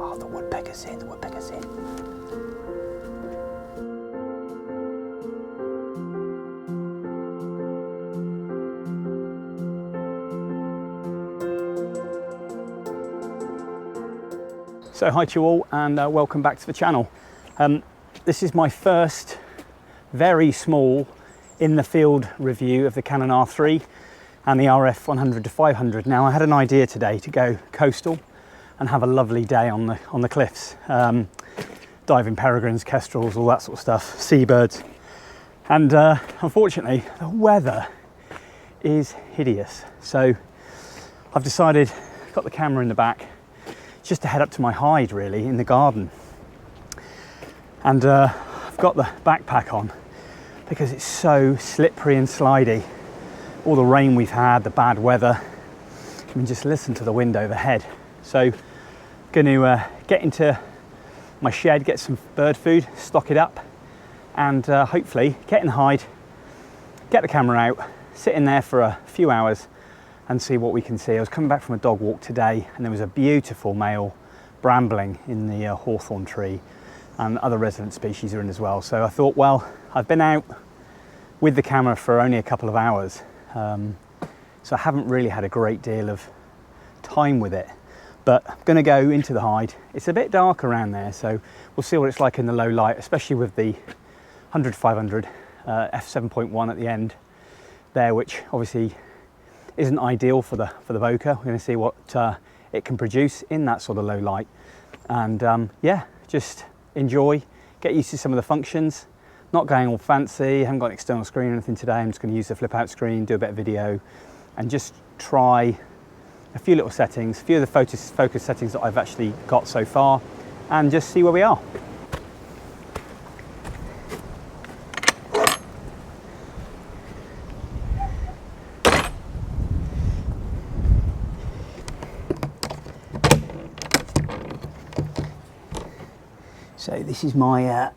Oh, the woodpecker's in, the woodpecker's in. So hi to you all, and welcome back to the channel. This is my first very small in the field review of the Canon R3 and the RF 100-500. Now I had an idea today to go coastal and have a lovely day on the cliffs, diving peregrines, kestrels, all that sort of stuff, seabirds, and unfortunately the weather is hideous. So I've decided, got the camera in the back, just to head up to my hide really in the garden, and I've got the backpack on because it's so slippery and slidey. All the rain we've had, the bad weather. I mean, just listen to the wind overhead. So going to get into my shed, get some bird food, stock it up, and hopefully get in the hide, get the camera out, sit in there for a few hours and see what we can see. I was coming back from a dog walk today and there was a beautiful male brambling in the hawthorn tree, and other resident species are in as well. So I thought, well, I've been out with the camera for only a couple of hours, so I haven't really had a great deal of time with it, but I'm going to go into the hide. It's a bit dark around there, so we'll see what it's like in the low light, especially with the 100-500 f7.1 at the end there, which obviously isn't ideal for the bokeh. We're going to see what it can produce in that sort of low light, and yeah, just enjoy, get used to some of the functions. Not going all fancy, haven't got an external screen or anything today. I'm just going to use the flip out screen, do a bit of video, and just try a few little settings, a few of the focus settings that I've actually got so far, and just see where we are. So this is my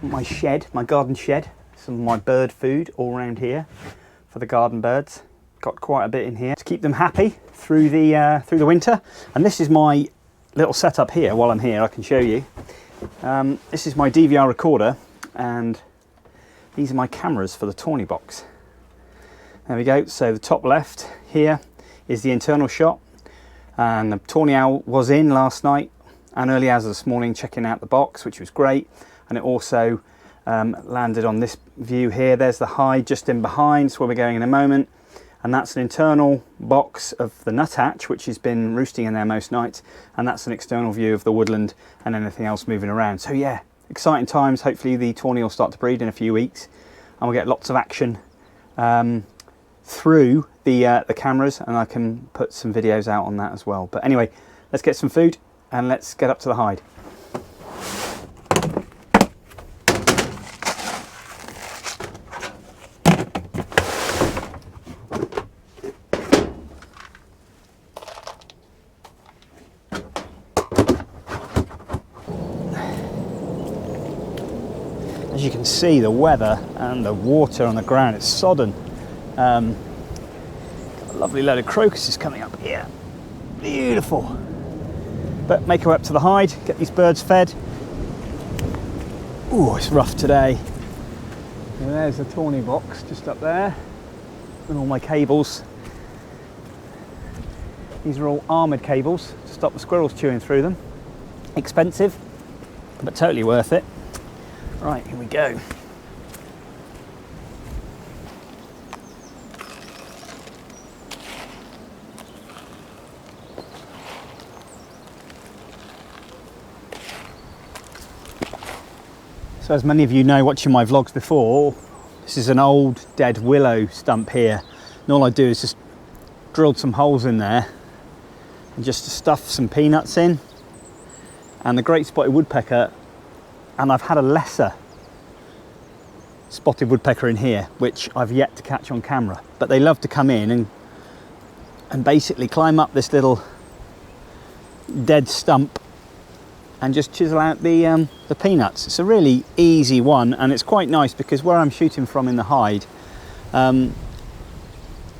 my shed, my garden shed. Some of my bird food all around here for the garden birds. Got quite a bit in here to keep them happy through the winter. And this is my little setup here. While I'm here, I can show you. This is my DVR recorder, and these are my cameras for the Tawny box. There we go. So the top left here is the internal shot, and the Tawny owl was in last night and early hours this morning checking out the box, which was great. And it also landed on this view here. There's the hide just in behind, so where we're going in a moment, and that's an internal box of the nuthatch, which has been roosting in there most nights, and that's an external view of the woodland and anything else moving around. So yeah, exciting times. Hopefully the Tawny will start to breed in a few weeks and we'll get lots of action through the cameras, and I can put some videos out on that as well. But anyway, let's get some food and let's get up to the hide. As you can see, the weather and the water on the ground, it's sodden. Got a lovely load of crocuses coming up here. Beautiful. But make our way up to the hide, get these birds fed. Ooh, it's rough today. And there's the Tawny box just up there, and all my cables. These are all armoured cables to stop the squirrels chewing through them. Expensive, but totally worth it. Right, here we go. So as many of you know watching my vlogs before, this is an old dead willow stump here. And all I do is just drilled some holes in there and just to stuff some peanuts in. And the great spotted woodpecker, and I've had a lesser spotted woodpecker in here, which I've yet to catch on camera. But they love to come in and basically climb up this little dead stump and just chisel out the peanuts. It's a really easy one, and it's quite nice because where I'm shooting from in the hide,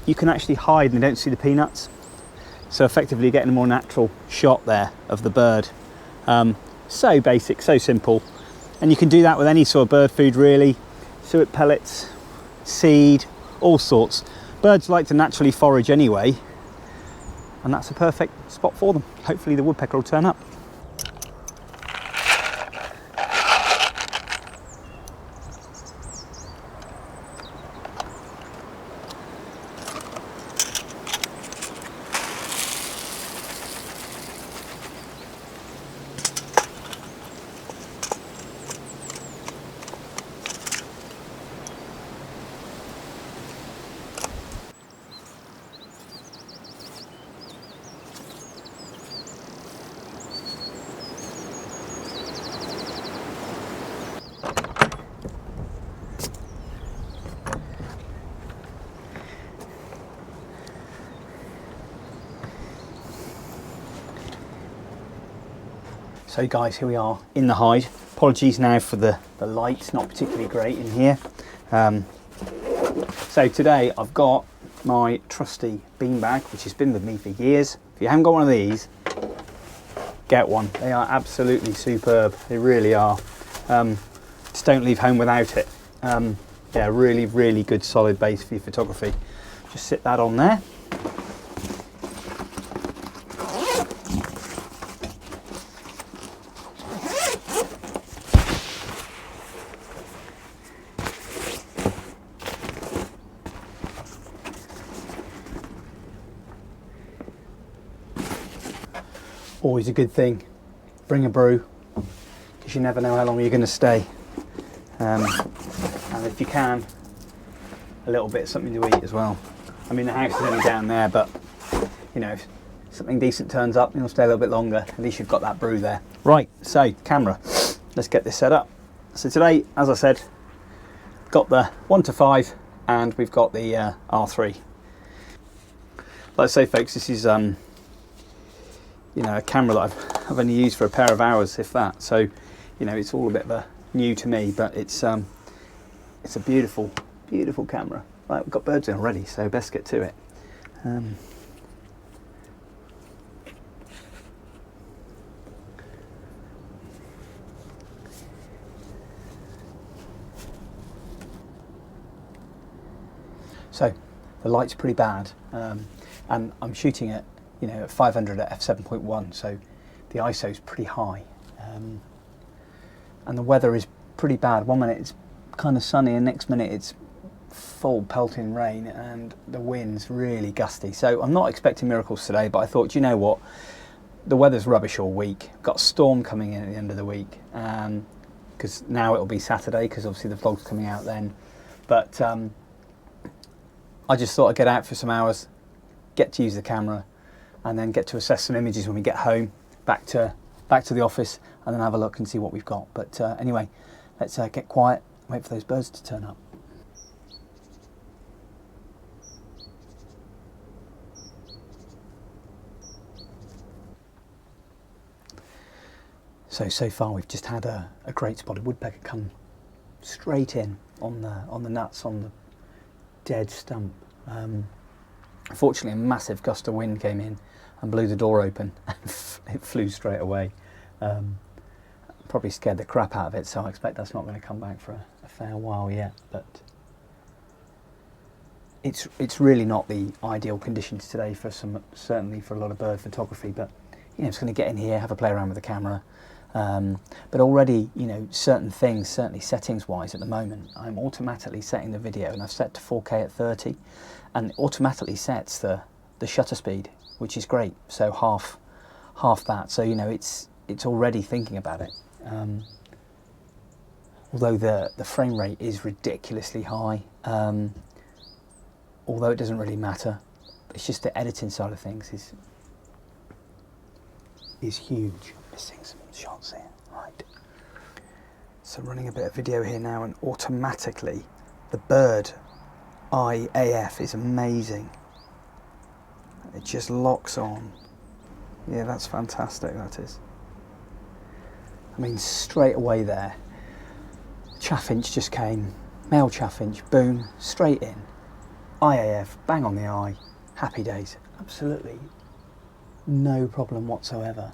you can actually hide and they don't see the peanuts. So effectively getting a more natural shot there of the bird. So basic, so simple. And you can do that with any sort of bird food really. Suet pellets, seed, all sorts. Birds like to naturally forage anyway, and that's a perfect spot for them. Hopefully the woodpecker will turn up. So guys, here we are in the hide. Apologies now for the light, it's not particularly great in here. So today I've got my trusty beanbag, which has been with me for years. If you haven't got one of these, get one. They are absolutely superb, they really are. Just don't leave home without it. Yeah, really, really good solid base for your photography. Just sit that on there. Always a good thing, bring a brew, because you never know how long you're going to stay. And if you can, a little bit of something to eat as well. I mean, the house is only down there, but you know, if something decent turns up, you'll stay a little bit longer. At least you've got that brew there. Right, so camera, let's get this set up. So today, as I said, got the 1:5 and we've got the R3. Like I say folks, this is you know, a camera that I've only used for a pair of hours, if that. So, you know, it's all a bit of a new to me, but it's a beautiful, beautiful camera. Right, we've got birds in already, so best get to it. So the light's pretty bad, and I'm shooting it, you know, at 500 at f7.1, so the ISO is pretty high, and the weather is pretty bad. One minute it's kind of sunny and next minute it's full pelting rain and the wind's really gusty. So I'm not expecting miracles today, but I thought, you know what, the weather's rubbish all week. Got a storm coming in at the end of the week, because now it'll be Saturday, because obviously the vlog's coming out then. But I just thought I'd get out for some hours, get to use the camera, and then get to assess some images when we get home, back to the office, and then have a look and see what we've got. But anyway, let's get quiet, wait for those birds to turn up. So far we've just had a great spotted woodpecker come straight in on the nuts, on the dead stump. Unfortunately, a massive gust of wind came in and blew the door open and it flew straight away. Probably scared the crap out of it, so I expect that's not going to come back for a fair while yet. But it's really not the ideal conditions today for certainly for a lot of bird photography. But you know, it's going to get in here, have a play around with the camera. But already, you know, certain things, certainly settings-wise at the moment, I'm automatically setting the video, and I've set to 4K at 30, and it automatically sets the shutter speed, which is great. So half that. So you know, it's already thinking about it. Although the frame rate is ridiculously high, although it doesn't really matter. It's just the editing side of things is huge. Missing some shots here, right. So running a bit of video here now, and automatically the bird eye AF is amazing. It just locks on. Yeah, that's fantastic, that is. I mean, straight away there, chaffinch just came, male chaffinch, boom, straight in. IAF, bang on the eye, happy days. Absolutely no problem whatsoever.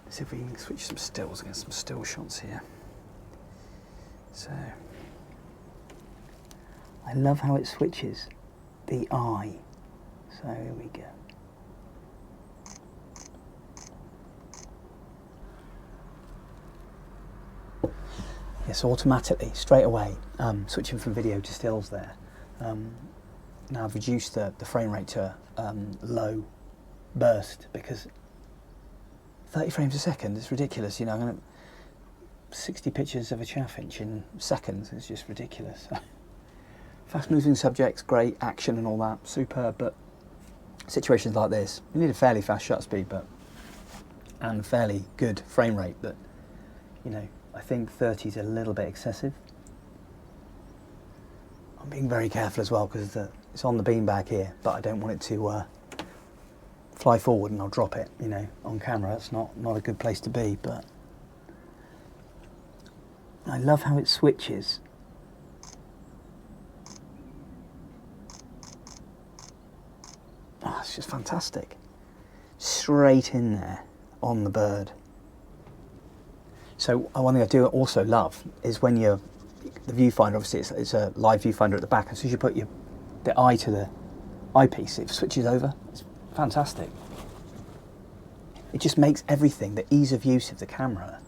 Let's see if we can switch some stills, get some still shots here. So, I love how it switches the eye. So here we go. Yes, automatically, straight away, switching from video to stills there. Now I've reduced the frame rate to low burst because 30 frames a second is ridiculous. You know, I'm going to 60 pictures of a chaffinch in seconds. It's just ridiculous. Fast moving subjects, great, action and all that, superb, but situations like this, you need a fairly fast shutter speed, and fairly good frame rate, but, you know, I think 30 is a little bit excessive. I'm being very careful as well because it's on the beanbag here, but I don't want it to fly forward and I'll drop it, you know, on camera. It's not a good place to be, but I love how it switches. Oh, it's just fantastic. Straight in there on the bird. So one thing I do also love is when the viewfinder, obviously it's a live viewfinder at the back, as soon as you put the eye to the eyepiece, it switches over. It's fantastic. It just makes everything, the ease of use of the camera,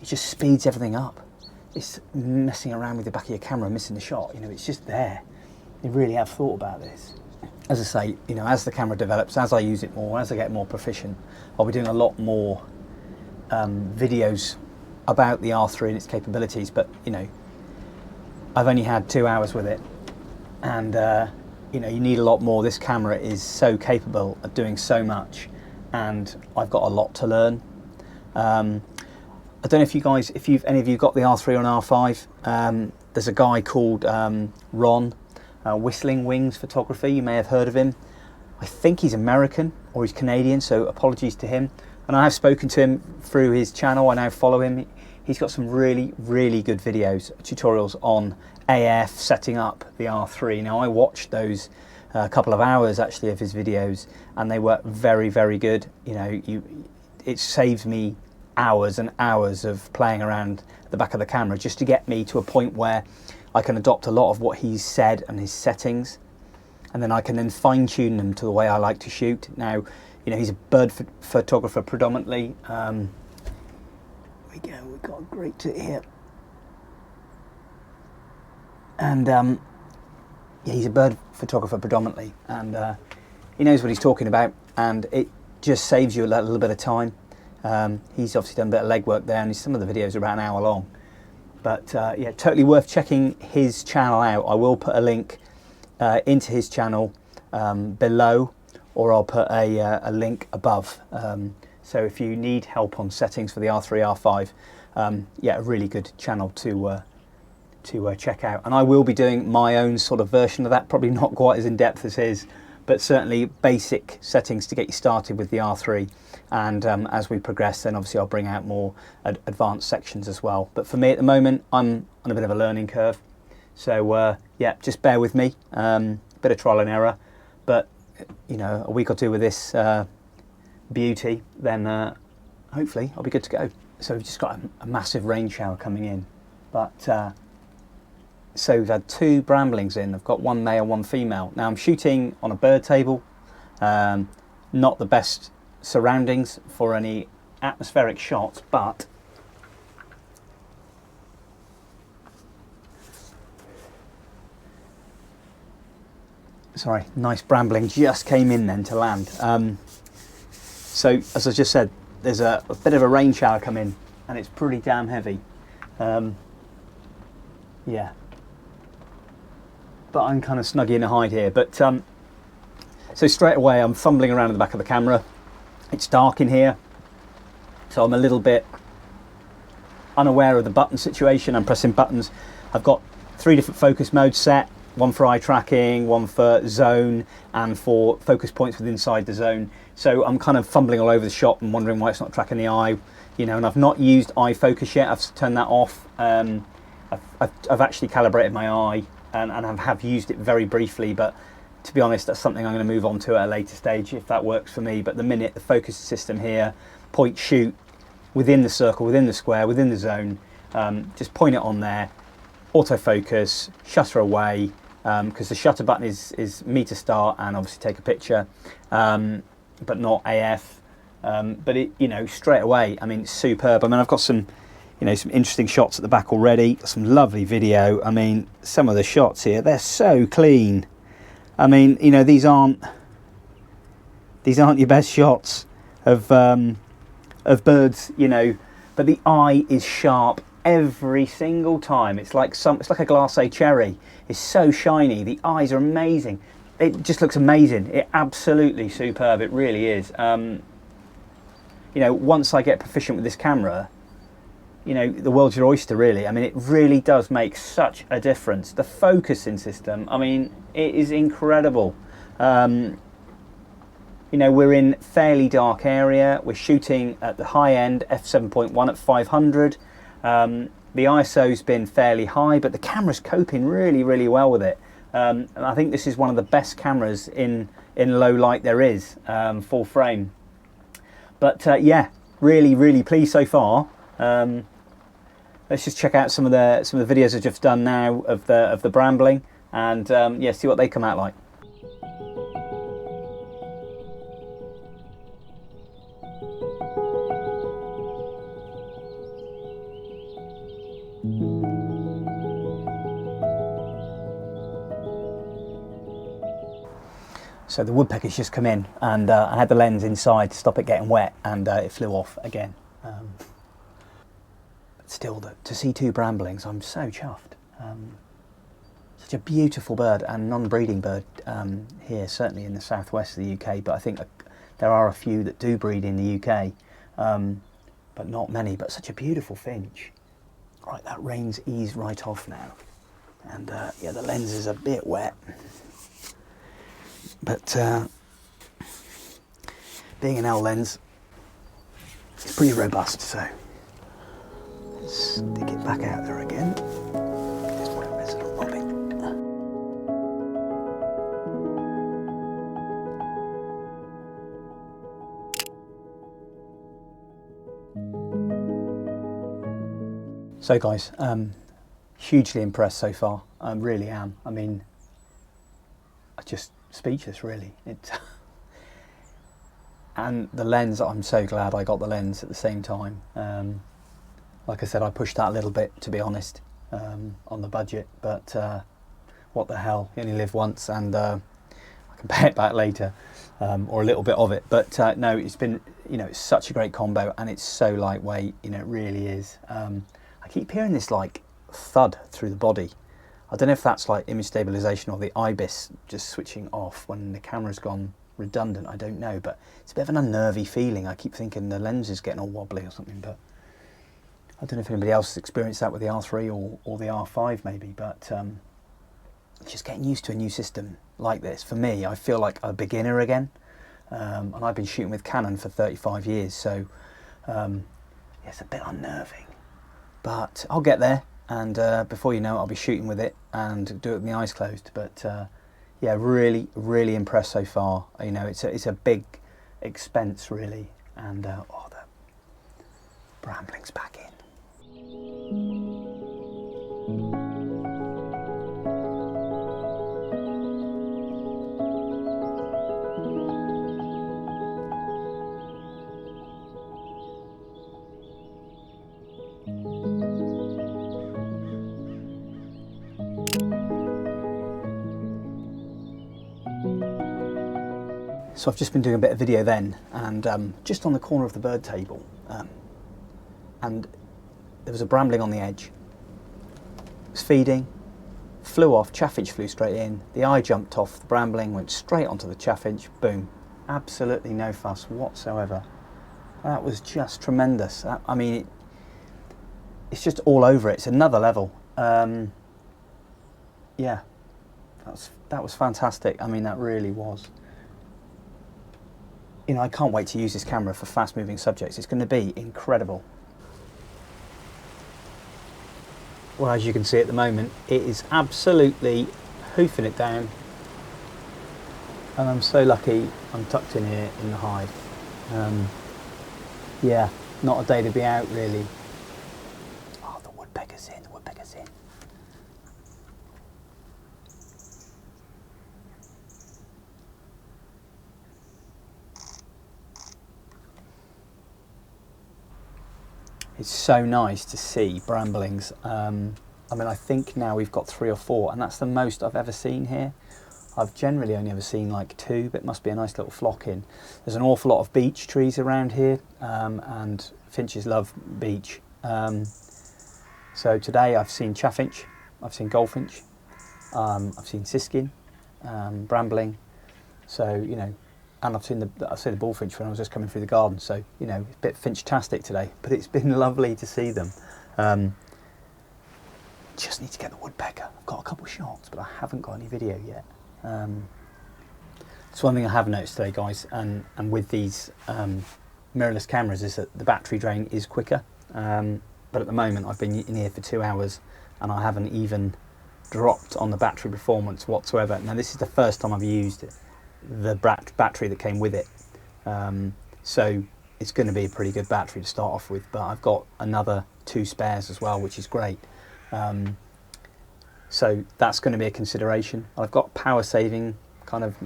it just speeds everything up. It's messing around with the back of your camera, missing the shot, you know, it's just there. They really have thought about this. As I say, you know, as the camera develops, as I use it more, as I get more proficient, I'll be doing a lot more videos about the R3 and its capabilities, but you know, I've only had 2 hours with it, and you know, you need a lot more. This camera is so capable of doing so much, and I've got a lot to learn. I don't know if you guys, any of you got the R3 or R5. There's a guy called Ron, Whistling Wings Photography. You may have heard of him. I think he's American or he's Canadian, so apologies to him. And I have spoken to him through his channel. I now follow him. He's got some really, really good videos, tutorials on AF, setting up the R3. Now I watched those a couple of hours actually of his videos, and they were very, very good. You know, it saves me hours and hours of playing around the back of the camera just to get me to a point where I can adopt a lot of what he's said and his settings, and then I can then fine tune them to the way I like to shoot. Now, you know, he's a bird photographer predominantly. We've got a great tit here. And yeah, he's a bird photographer predominantly, and he knows what he's talking about, and it just saves you a little bit of time. He's obviously done a bit of legwork there, and some of the videos are about an hour long. But yeah, totally worth checking his channel out. I will put a link into his channel below, or I'll put a link above. So if you need help on settings for the R3, R5, yeah, a really good channel to check out. And I will be doing my own sort of version of that, probably not quite as in-depth as his, but certainly basic settings to get you started with the R3. And as we progress, then obviously I'll bring out more advanced sections as well. But for me at the moment, I'm on a bit of a learning curve. So yeah, just bear with me, bit of trial and error. But you know, a week or two with this beauty, then hopefully I'll be good to go. So we've just got a massive rain shower coming in. But so we've had 2 bramblings in. I've got 1 male, 1 female. Now I'm shooting on a bird table, not the best surroundings for any atmospheric shots, but sorry, nice brambling just came in then to land. So as I just said, there's a bit of a rain shower coming, and it's pretty damn heavy. Yeah, but I'm kind of snuggy in a hide here. But so straight away I'm fumbling around in the back of the camera. It's dark in here, so I'm a little bit unaware of the button situation. I'm pressing buttons. I've got 3 different focus modes set, 1 for eye tracking, 1 for zone, and for focus points within inside the zone. So I'm kind of fumbling all over the shot and wondering why it's not tracking the eye, you know, and I've not used eye focus yet. I've turned that off. I've actually calibrated my eye, and I have used it very briefly, but to be honest, that's something I'm going to move on to at a later stage if that works for me. But the minute the focus system here, point shoot within the circle, within the square, within the zone, just point it on there, autofocus, shutter away, because the shutter button is me to start and obviously take a picture, but not AF. But it, you know, straight away, I mean, it's superb. I mean, I've got some, you know, some interesting shots at the back already, some lovely video. I mean, some of the shots here, they're so clean. I mean, you know, these aren't your best shots of birds, you know, but the eye is sharp every single time. It's like a glacé cherry. It's so shiny. The eyes are amazing. It just looks amazing. It absolutely superb. It really is. You know, once I get proficient with this camera, you know, the world's your oyster, really. I mean, it really does make such a difference. The focusing system, I mean, it is incredible. You know, we're in fairly dark area. We're shooting at the high end, f7.1 at 500. The ISO's been fairly high, but the camera's coping really, really well with it. And I think this is one of the best cameras in low light there is, full frame. But yeah, really, really pleased so far. Let's just check out some of the videos I've just done now of the brambling, and yeah, see what they come out like. So the woodpecker's just come in, and I had the lens inside to stop it getting wet, and it flew off again. Still, to see two bramblings, I'm so chuffed. Such a beautiful bird, and non-breeding bird here, certainly in the southwest of the UK, but I think there are a few that do breed in the UK, but not many. But such a beautiful finch. Right, that rain's eased right off now, and yeah, the lens is a bit wet, but being an L lens, it's pretty robust, so let's stick it back out there again. Just put it resident bobbing. So guys, hugely impressed so far. I really am. I mean, I'm just speechless, really. And the lens, I'm so glad I got the lens at the same time. Like I said, I pushed that a little bit, to be honest, on the budget, but what the hell, you only live once, and I can pay it back later, or a little bit of it. But no, it's been, you know, it's such a great combo, and it's so lightweight, you know, it really is. I keep hearing this like thud through the body. I don't know if that's like image stabilization or the IBIS just switching off when the camera's gone redundant, I don't know, but it's a bit of an unnervy feeling. I keep thinking the lens is getting all wobbly or something, but I don't know if anybody else has experienced that with the R3 or the R5 maybe, but just getting used to a new system like this, for me, I feel like a beginner again, and I've been shooting with Canon for 35 years, so yeah, it's a bit unnerving, but I'll get there, and before you know it, I'll be shooting with it and do it with my eyes closed. But yeah, really, really impressed so far. You know, it's a big expense, really, and oh, the brambling's back in. So I've just been doing a bit of video then, and just on the corner of the bird table, and there was a brambling on the edge. It was feeding, flew off, chaffinch flew straight in, the eye jumped off the brambling, went straight onto the chaffinch, boom. Absolutely no fuss whatsoever. That was just tremendous. I mean, it's just all over it. It's another level. Yeah, that was fantastic. I mean, that really was. You know, I can't wait to use this camera for fast-moving subjects. It's going to be incredible. Well, as you can see at the moment, it is absolutely hoofing it down. And I'm so lucky I'm tucked in here in the hide. Yeah, not a day to be out really. Oh, the woodpecker's in, the woodpecker's in. It's so nice to see bramblings. I mean, I think now we've got 3 or 4, and that's the most I've ever seen here. I've generally only ever seen like 2, but it must be a nice little flock in. There's an awful lot of beech trees around here, and finches love beech. So today I've seen chaffinch, I've seen goldfinch, I've seen siskin, brambling. So, you know, and I've seen the bullfinch when I was just coming through the garden. So, you know, it's a bit finch-tastic today, but it's been lovely to see them. Just need to get the woodpecker. I've got a couple of shots, but I haven't got any video yet. It's one thing I have noticed today, guys, and with these mirrorless cameras, is that the battery drain is quicker. But at the moment, I've been in here for 2 hours, and I haven't even dropped on the battery performance whatsoever. Now, this is the first time I've used the battery that came with it, so it's going to be a pretty good battery to start off with. But I've got another 2 spares as well, which is great. So that's going to be a consideration. I've got power saving kind of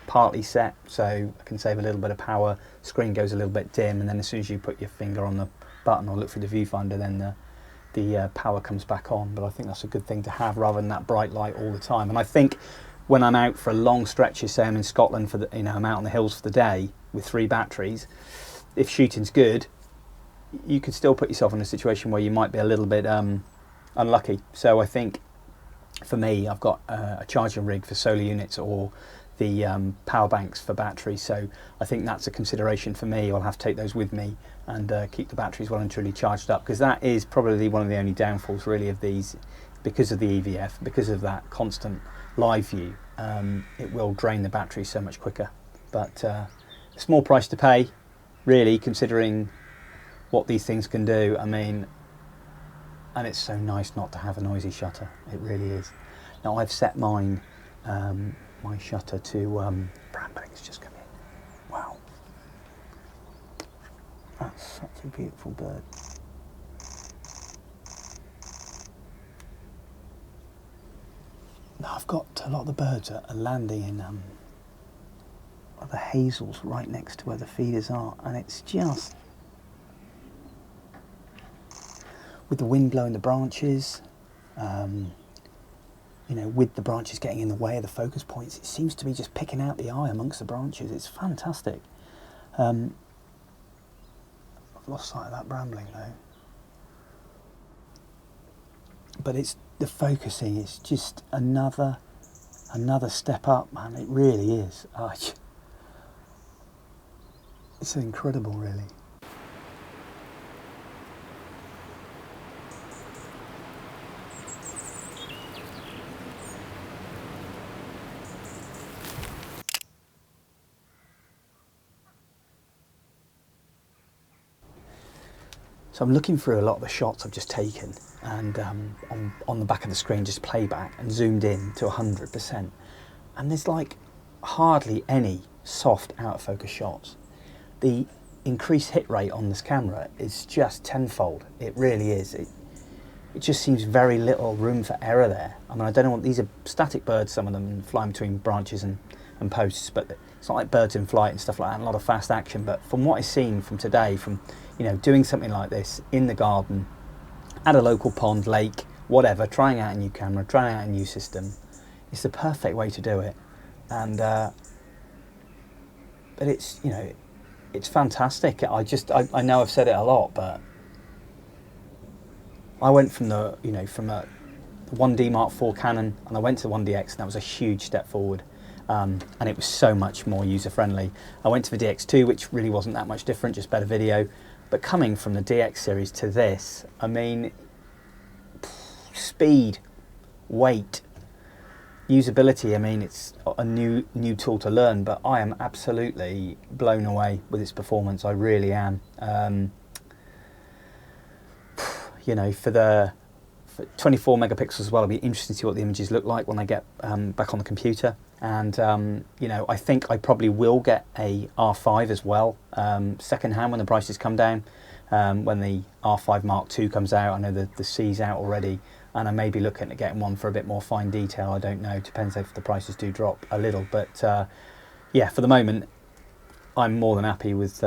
partly set, so I can save a little bit of power. Screen goes a little bit dim, and then as soon as you put your finger on the button or look through the viewfinder, then the power comes back on. But I think that's a good thing to have, rather than that bright light all the time. And I think when I'm out for long stretches, say I'm in Scotland for the, you know, I'm out on the hills for the day with 3 batteries, if shooting's good, you could still put yourself in a situation where you might be a little bit unlucky. So I think for me, I've got a charging rig for solar units or the power banks for batteries. So I think that's a consideration for me. I'll have to take those with me and keep the batteries well and truly charged up, because that is probably one of the only downfalls really of these, because of the EVF, because of that constant live view. It will drain the battery so much quicker. But a small price to pay, really, considering what these things can do. I mean, and it's so nice not to have a noisy shutter. It really is. Now I've set mine, my shutter to bramblings just come in. Wow, that's such a beautiful bird. Now I've got a lot of the birds are landing in the hazels right next to where the feeders are, and it's just, with the wind blowing the branches, you know, with the branches getting in the way of the focus points, it seems to be just picking out the eye amongst the branches. It's fantastic. I've lost sight of that brambling though. But it's the focusing is just another step up, man. It really is. It's incredible, really. So I'm looking through a lot of the shots I've just taken, and on the back of the screen, just playback and zoomed in to 100%. And there's like hardly any soft out of focus shots. The increased hit rate on this camera is just tenfold. It really is. It just seems very little room for error there. I mean, I don't know what, these are static birds, some of them flying between branches and posts, but it's not like birds in flight and stuff like that, and a lot of fast action. But from what I've seen from today, from, you know, doing something like this in the garden, at a local pond, lake, whatever, trying out a new camera, trying out a new system, it's the perfect way to do it. And but it's, you know, it's fantastic. I know I've said it a lot, but I went from the, you know, from a 1D Mark IV Canon, and I went to 1DX, and that was a huge step forward. And it was so much more user-friendly. I went to the DX2, which really wasn't that much different, just better video. But coming from the DX series to this, I mean, speed, weight, usability, I mean, it's a new tool to learn, but I am absolutely blown away with its performance. I really am. You know, for 24 megapixels as well, it'll be interesting to see what the images look like when they get back on the computer. And you know, I think I probably will get a R5 as well, second hand, when the prices come down. When the R5 Mark II comes out, I know the C's out already, and I may be looking at getting one for a bit more fine detail. I don't know, depends if the prices do drop a little, but yeah, for the moment I'm more than happy with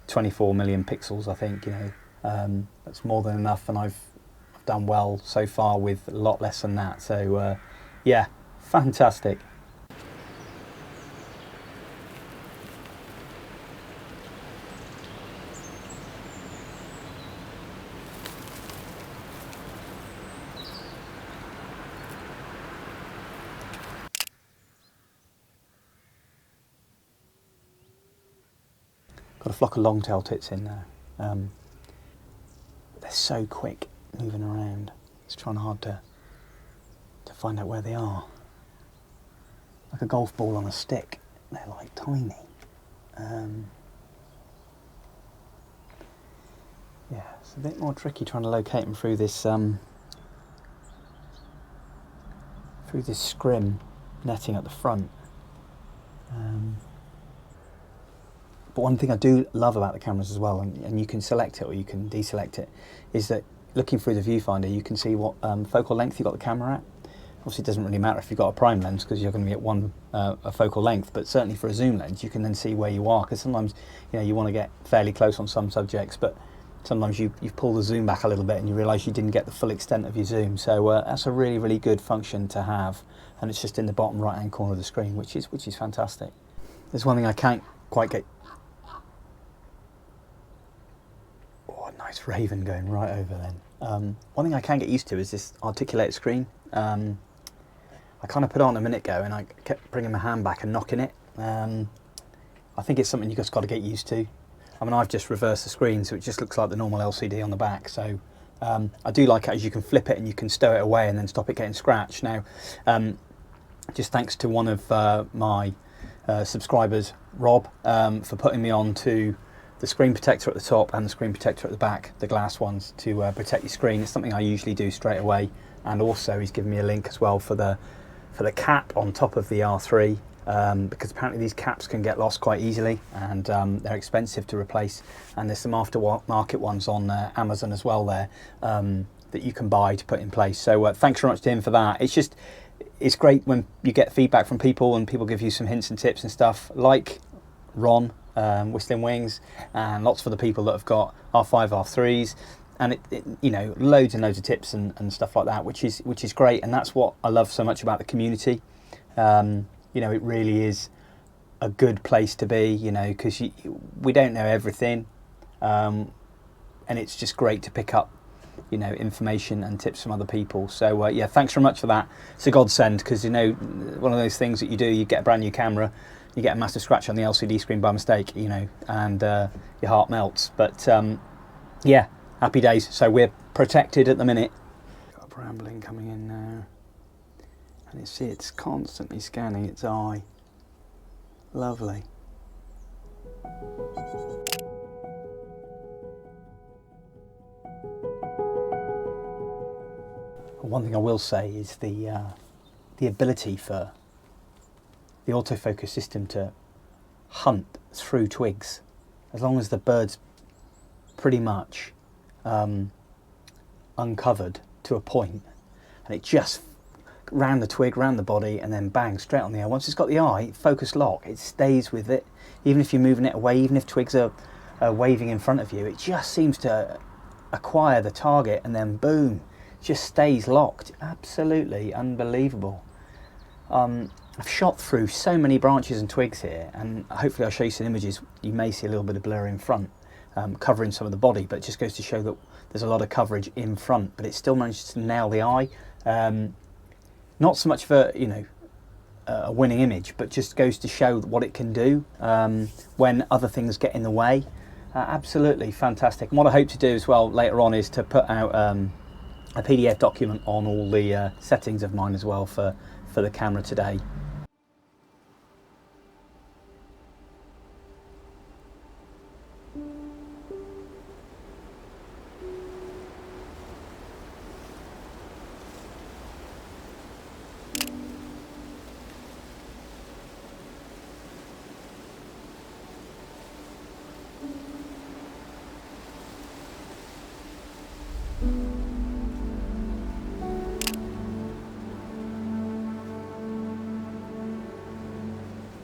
24 million pixels. I think, you know, that's more than enough, and I've done well so far with a lot less than that. So yeah, fantastic. Got a flock of long-tailed tits in there. They're so quick moving around. It's trying hard to find out where they are. Like a golf ball on a stick. They're like tiny. Yeah, it's a bit more tricky trying to locate them through this scrim netting at the front. But one thing I do love about the cameras as well, and you can select it or you can deselect it, is that looking through the viewfinder you can see what focal length you've got the camera at. Obviously it doesn't really matter if you've got a prime lens because you're going to be at one a focal length, but certainly for a zoom lens you can then see where you are, because sometimes, you know, you want to get fairly close on some subjects, but sometimes you pull the zoom back a little bit and you realise you didn't get the full extent of your zoom. So that's a really, really good function to have, and it's just in the bottom right hand corner of the screen, which is fantastic. There's one thing I can't quite get. Oh, a nice raven going right over then. One thing I can't get used to is this articulated screen. I kind of put it on a minute ago and I kept bringing my hand back and knocking it. I think it's something you just got to get used to. I mean, I've just reversed the screen so it just looks like the normal LCD on the back. So I do like it as you can flip it and you can stow it away and then stop it getting scratched. Now, just thanks to one of my subscribers, Rob, for putting me on to the screen protector at the top and the screen protector at the back, the glass ones, to protect your screen. It's something I usually do straight away, and also he's given me a link as well for the cap on top of the R3, because apparently these caps can get lost quite easily, and they're expensive to replace, and there's some aftermarket ones on Amazon as well there, that you can buy to put in place. So thanks very much to him for that. It's great when you get feedback from people and people give you some hints and tips and stuff, like Ron, Whistling Wings, and lots of the people that have got R5, R3s, and it you know, loads and loads of tips and stuff like that, which is great, and that's what I love so much about the community. You know, it really is a good place to be, you know, because we don't know everything, and it's just great to pick up, you know, information and tips from other people. So yeah, thanks very much for that. It's a godsend, because, you know, one of those things that you do, you get a brand new camera, you get a massive scratch on the LCD screen by mistake, you know, and your heart melts. But yeah, happy days. So we're protected at the minute. Got a brambling coming in now, and you see it's constantly scanning its eye. Lovely. One thing I will say is the ability for the autofocus system to hunt through twigs, as long as the bird's pretty much uncovered to a point, and it just round the twig, round the body, and then bang, straight on the eye. Once it's got the eye focus lock, it stays with it, even if you're moving it away, even if twigs are waving in front of you. It just seems to acquire the target, and then boom, just stays locked. Absolutely unbelievable. I've shot through so many branches and twigs here, and hopefully I'll show you some images. You may see a little bit of blur in front, covering some of the body, but it just goes to show that there's a lot of coverage in front, but it still manages to nail the eye. Not so much for, you know, a winning image, but just goes to show what it can do when other things get in the way. Absolutely fantastic. And what I hope to do as well later on is to put out a PDF document on all the settings of mine as well for the camera today.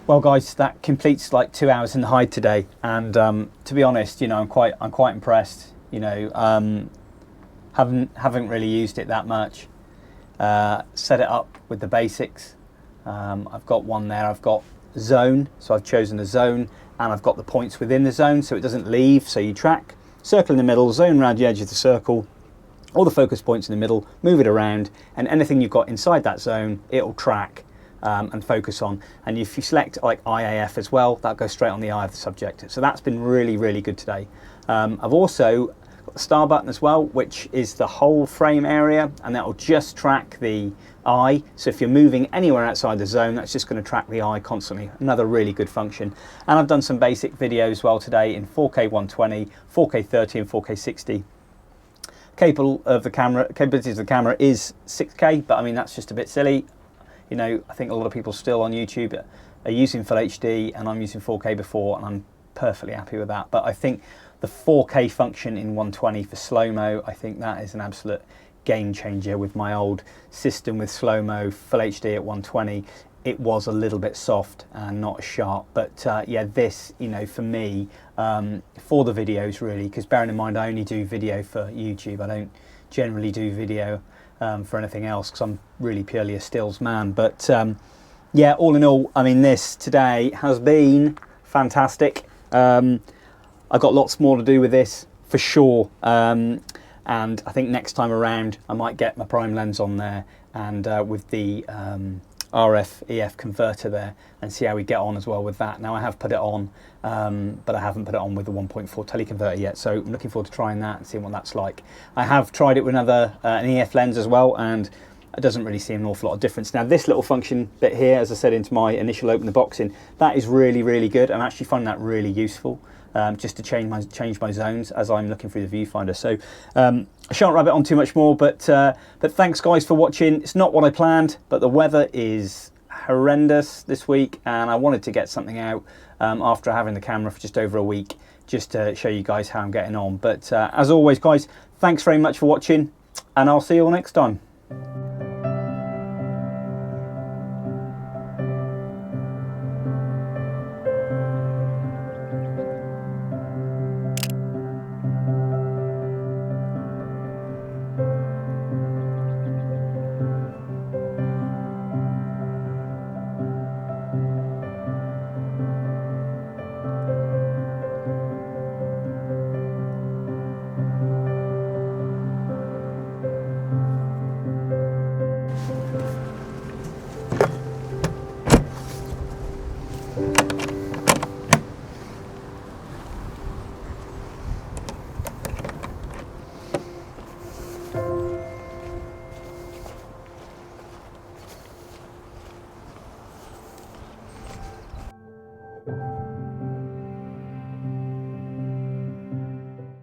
Well guys, that completes like 2 hours in the hide today, and to be honest, you know, I'm quite impressed. You know, haven't really used it that much. Set it up with the basics. I've got one there. I've got zone, so I've chosen a zone, and I've got the points within the zone, so it doesn't leave. So you track, circle in the middle, zone around the edge of the circle, all the focus points in the middle, move it around, and anything you've got inside that zone, it'll track and focus on. And if you select like IAF as well, that goes straight on the eye of the subject. So that's been really, really good today. I've also got the star button as well, which is the whole frame area, and that will just track the eye. So if you're moving anywhere outside the zone, that's just going to track the eye constantly. Another really good function. And I've done some basic video as well today in 4K 120, 4K 30 and 4K 60. Capabilities of the camera is 6K, but I mean, that's just a bit silly. You know, I think a lot of people still on YouTube are using full HD, and I'm using 4K before, and I'm perfectly happy with that. But I think the 4K function in 120 for slow-mo, I think that is an absolute game changer. With my old system with slow-mo, full HD at 120, it was a little bit soft and not as sharp. But yeah, this, you know, for me, for the videos really, because bearing in mind I only do video for YouTube, I don't generally do video for anything else, because I'm really purely a stills man. But yeah, all in all, I mean, this today has been fantastic. I've got lots more to do with this for sure, and I think next time around I might get my prime lens on there, and with the RF EF converter there, and see how we get on as well with that. Now I have put it on, but I haven't put it on with the 1.4 teleconverter yet, so I'm looking forward to trying that and seeing what that's like. I have tried it with another an EF lens as well, and it doesn't really seem an awful lot of difference. Now this little function bit here, as I said into my initial open the box in, that is really, really good. I'm actually finding that really useful, just to change my zones as I'm looking through the viewfinder. So I shan't rabbit on too much more, but thanks guys for watching. It's not what I planned, but the weather is horrendous this week, and I wanted to get something out after having the camera for just over a week, just to show you guys how I'm getting on. But as always guys, thanks very much for watching, and I'll see you all next time.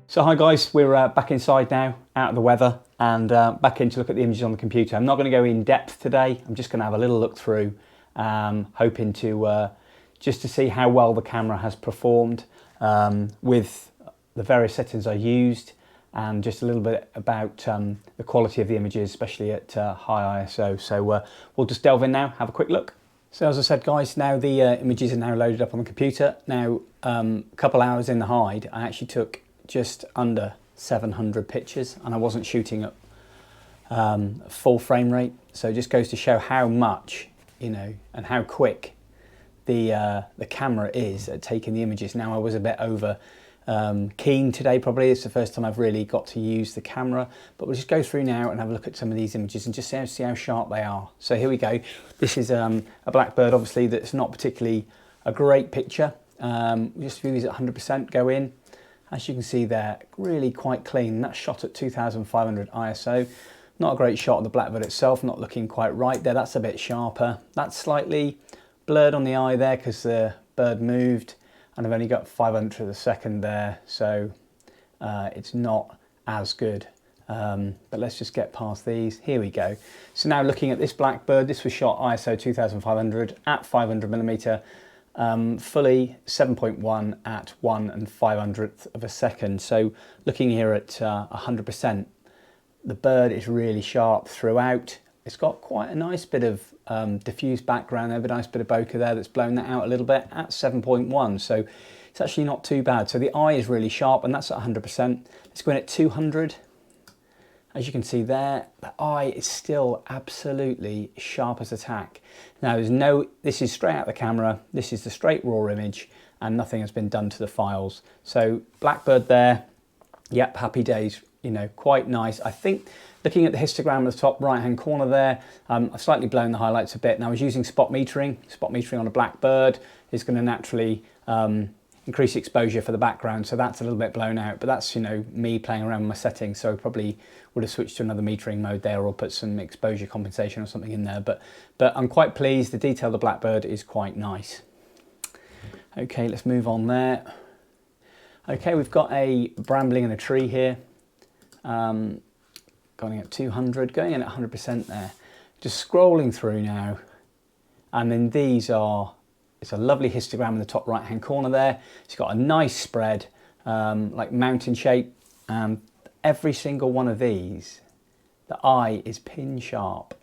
So hi guys, we're back inside now, out of the weather, and back in to look at the images on the computer. I'm not going to go in depth today. I'm just going to have a little look through, hoping to just to see how well the camera has performed with the various settings I used, and just a little bit about the quality of the images, especially at high ISO. So we'll just delve in now, have a quick look. So as I said guys, now the images are now loaded up on the computer. Now a couple hours in the hide, I actually took just under 700 pictures, and I wasn't shooting at full frame rate. So it just goes to show how much, you know, and how quick the camera is at taking the images. Now I was a bit over keen today, probably. It's the first time I've really got to use the camera, but we'll just go through now and have a look at some of these images and just see how sharp they are. So here we go. This is a blackbird, obviously, that's not particularly a great picture. Just view these at 100%, go in. As you can see there, really quite clean. That's shot at 2500 ISO. Not a great shot of the blackbird itself, not looking quite right there. That's a bit sharper. That's slightly blurred on the eye there because the bird moved, and I've only got 500th of a second there, so it's not as good. But let's just get past these. Here we go. So now looking at this blackbird, this was shot ISO 2500 at 500mm. Fully 7.1 at 1 500th of a second. So looking here at 100%, the bird is really sharp throughout. it's got quite a nice bit of diffused background there, a nice bit of bokeh there that's blown that out a little bit at 7.1. So it's actually not too bad. So the eye is really sharp, and that's at 100%. Let's go in at 200. As you can see there, the eye is still absolutely sharp as a tack. Now this is straight out the camera, this is the straight raw image, and nothing has been done to the files. So Blackbird there, yep, happy days, you know, quite nice. I think looking at the histogram at the top right hand corner there, I've slightly blown the highlights a bit. Now I was using spot metering. Spot metering on a Blackbird is going to naturally increase exposure for the background, so that's a little bit blown out, but that's, you know, me playing around with my settings, so I probably would have switched to another metering mode there or put some exposure compensation or something in there, but I'm quite pleased. The detail of the Blackbird is quite nice. Okay, let's move on there. Okay, we've got a brambling in a tree here, going at 200, going in at 100% there. Just scrolling through now, and then these are, it's a lovely histogram in the top right hand corner there. It's got a nice spread, like mountain shape, and every single one of these, the eye is pin sharp.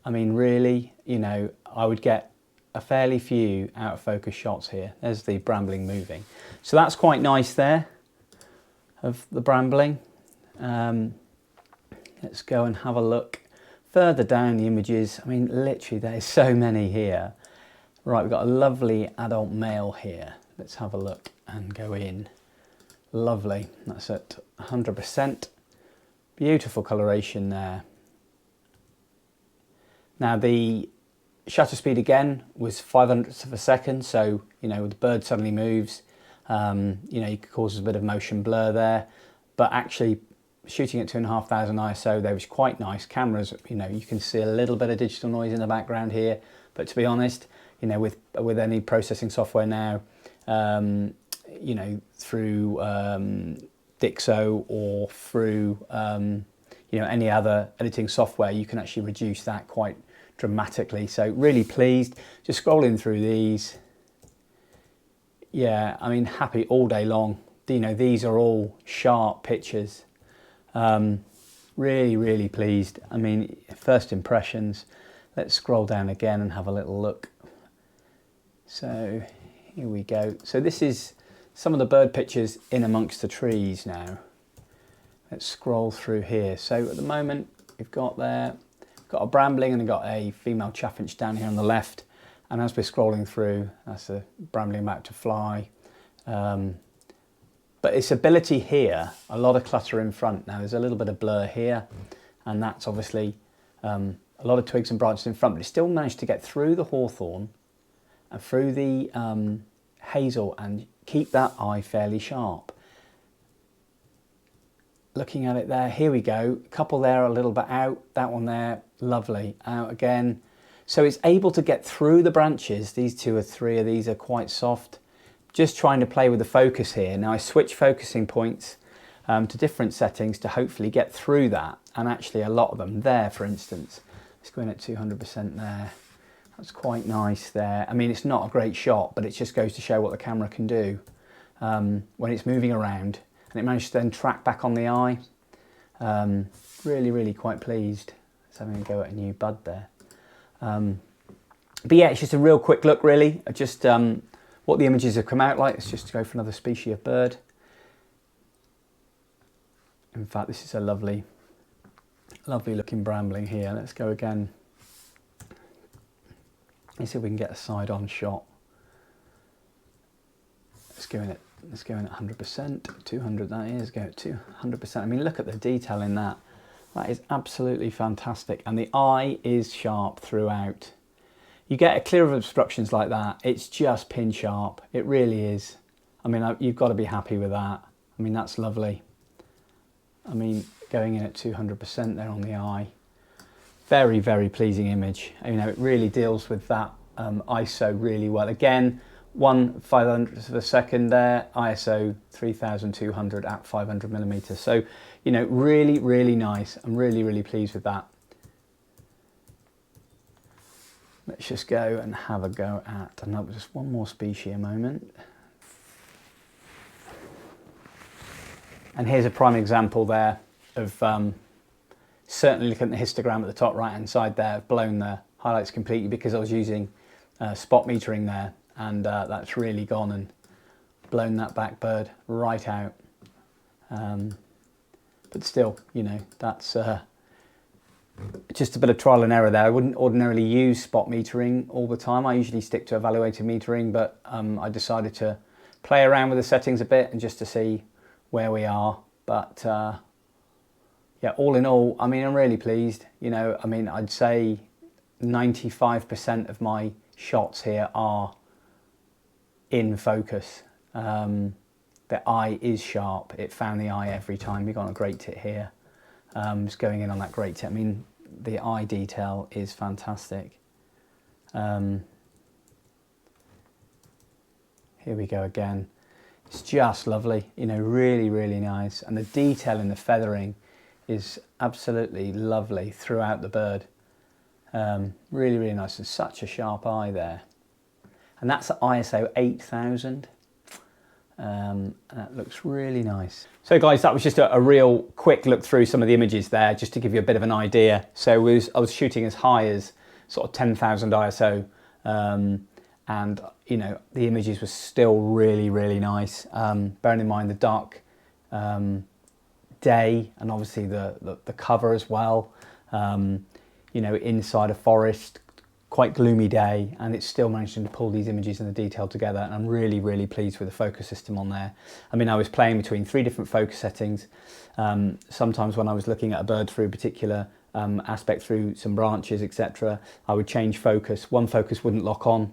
I mean, really, you know, I would get a fairly few out of focus shots here. There's the brambling moving. So that's quite nice there, of the brambling. Let's go and have a look further down the images. I mean, literally there's so many here. Right, we've got a lovely adult male here. Let's have a look and go in. Lovely, that's at 100%. Beautiful coloration there. Now the shutter speed again was 500ths of a second, so, you know, the bird suddenly moves, you know, you could cause a bit of motion blur there, but actually shooting at 2,500 ISO there was quite nice. Cameras, you know, you can see a little bit of digital noise in the background here, but to be honest, you know, with any processing software now, you know, through Dixo or through you know, any other editing software, you can actually reduce that quite dramatically. So really pleased. Just scrolling through these, yeah, I mean, happy all day long. You know, these are all sharp pictures. Really, really pleased. I mean, first impressions. Let's scroll down again and have a little look. So here we go. So this is some of the bird pictures in amongst the trees now. Let's scroll through here. So at the moment we've got there, got a brambling and I've got a female chaffinch down here on the left. And as we're scrolling through, that's a brambling about to fly. But its ability here, a lot of clutter in front. Now there's a little bit of blur here, and that's obviously a lot of twigs and branches in front, but it still managed to get through the hawthorn and through the hazel and keep that eye fairly sharp. Looking at it there, here we go, a couple there a little bit out, that one there, lovely, out again. So it's able to get through the branches. These two or three of these are quite soft. Just trying to play with the focus here. Now I switch focusing points to different settings to hopefully get through that, and actually a lot of them there, for instance. Let's go in at 200% there. That's quite nice there. I mean, it's not a great shot, but it just goes to show what the camera can do when it's moving around, and it managed to then track back on the eye. Really, really quite pleased. Let's have a go at a new bud there. But yeah, it's just a real quick look, really. Just what the images have come out like. Let's just go for another species of bird. In fact, this is a lovely, lovely looking brambling here. Let's go again. Let's see if we can get a side-on shot. Let's go in at 100%, 200 that is, go at 200%. I mean, look at the detail in that. That is absolutely fantastic. And the eye is sharp throughout. You get a clear of obstructions like that, it's just pin sharp. It really is. I mean, you've got to be happy with that. I mean, that's lovely. I mean, going in at 200% there on the eye. Very, very pleasing image. You know, it really deals with that ISO really well. Again, 1/500th of a second there, ISO 3200 at 500mm. So, you know, really, really nice. I'm really, really pleased with that. Let's just go and have a go at another, just one more species a moment. And here's a prime example there of Certainly looking at the histogram at the top right hand side there, I've blown the highlights completely because I was using spot metering there, and that's really gone and blown that back bird right out. But still, you know, that's just a bit of trial and error there. I wouldn't ordinarily use spot metering all the time. I usually stick to evaluated metering, but I decided to play around with the settings a bit and just to see where we are. But yeah, all in all, I mean, I'm really pleased. You know, I mean, I'd say 95% of my shots here are in focus. The eye is sharp. It found the eye every time. We've got a great tit here. Just going in on that great tit. I mean, the eye detail is fantastic. Here we go again. It's just lovely, you know, really, really nice. And the detail in the feathering is absolutely lovely throughout the bird. Really, really nice. It's such a sharp eye there. And that's at ISO 8000. And that looks really nice. So guys, that was just a real quick look through some of the images there, just to give you a bit of an idea. So I was shooting as high as sort of 10,000 ISO, and you know, the images were still really, really nice. Bearing in mind the dark day, and obviously the cover as well. You know, inside a forest, quite gloomy day, and it's still managing to pull these images and the detail together, and I'm really, really pleased with the focus system on there. I mean, I was playing between 3 different focus settings. Sometimes when I was looking at a bird through a particular aspect, through some branches, etc., I would change focus. One focus wouldn't lock on,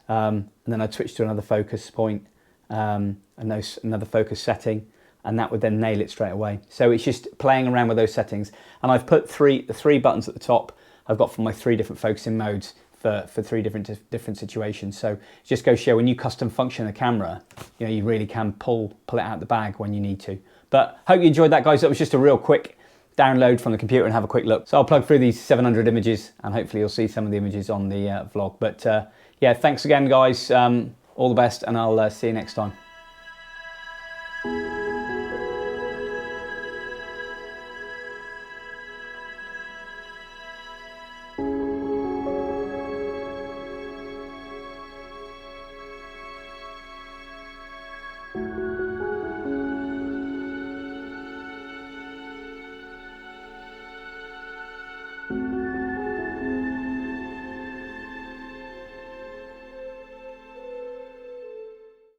and then I'd switch to another focus point, and another focus setting, and that would then nail it straight away. So it's just playing around with those settings, and I've put the three buttons at the top I've got for my 3 different focusing modes for 3 different situations. So just go show when you custom function the camera, you know, you really can pull it out the bag when you need to. But hope you enjoyed that, guys. That was just a real quick download from the computer and have a quick look. So I'll plug through these 700 images, and hopefully you'll see some of the images on the vlog. But yeah, thanks again, guys. All the best, and I'll see you next time.